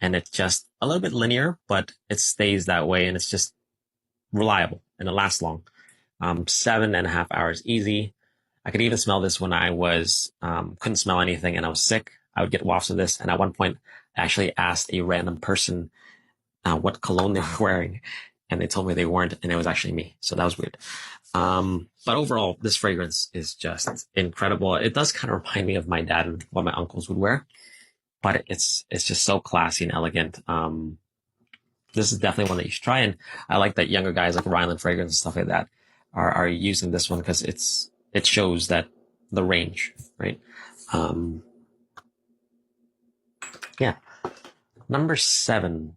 and it's just a little bit linear, but it stays that way, and it's just reliable and it lasts long. 7.5 hours easy. I could even smell this when I was couldn't smell anything and I was sick. I would get wafts of this, and at one point, I actually asked a random person what cologne they were wearing, and they told me they weren't, and it was actually me. So that was weird. But overall, this fragrance is just incredible. It does kind of remind me of my dad and what my uncles would wear, but it's just so classy and elegant. This is definitely one that you should try. And I like that younger guys like Ryland Fragrance and stuff like that are using this one because it shows that the range, right? Yeah. Number 7,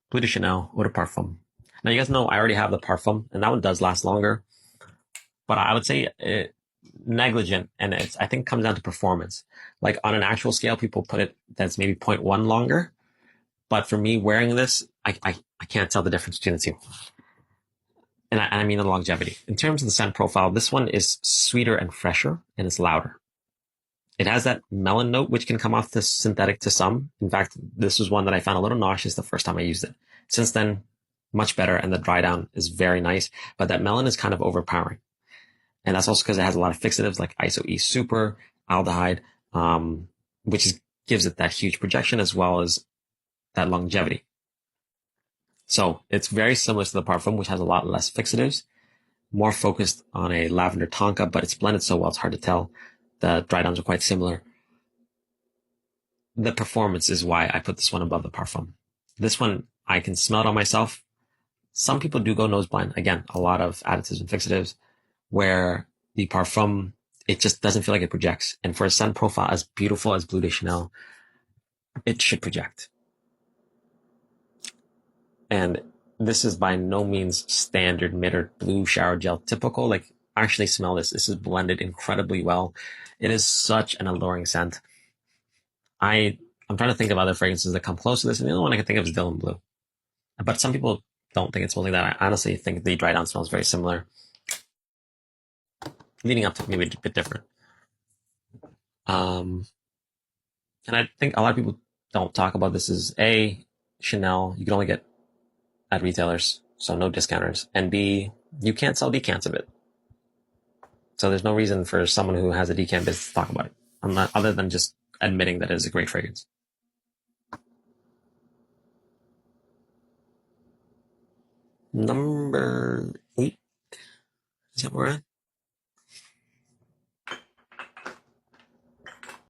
Bleu de Chanel Eau de Parfum. Now, you guys know I already have the Parfum, and that one does last longer, but I would say negligent, and I think comes down to performance. Like on an actual scale, people put it that's maybe 0.1 longer, but for me wearing this, I can't tell the difference between the two. And I mean the longevity. In terms of the scent profile, this one is sweeter and fresher, and it's louder. It has that melon note, which can come off the synthetic to some. In fact, this was one that I found a little nauseous the first time I used it. Since then, much better, and the dry down is very nice, but that melon is kind of overpowering. And that's also because it has a lot of fixatives like iso-E super, aldehyde, gives it that huge projection as well as that longevity. So it's very similar to the Parfum, which has a lot less fixatives, more focused on a lavender tonka, but it's blended so well, it's hard to tell. The dry downs are quite similar. The performance is why I put this one above the Parfum. This one, I can smell it on myself. Some people do go nose blind. Again, a lot of additives and fixatives, where the Parfum, it just doesn't feel like it projects. And for a scent profile as beautiful as Bleu de Chanel, it should project. And this is by no means standard Mitter blue shower gel typical. Like, actually smell this. This is blended incredibly well. It is such an alluring scent. I'm trying to think of other fragrances that come close to this, and the only one I can think of is Dylan Blue. But some people don't think it's mostly that. I honestly think the dry down smells very similar, leading up to maybe a bit different. And I think a lot of people don't talk about this as A, Chanel, you can only get at retailers, so no discounters, and B, you can't sell decants of it. So there's no reason for someone who has a decant business to talk about it, other than just admitting that it is a great fragrance. Number 8 is that where we're at?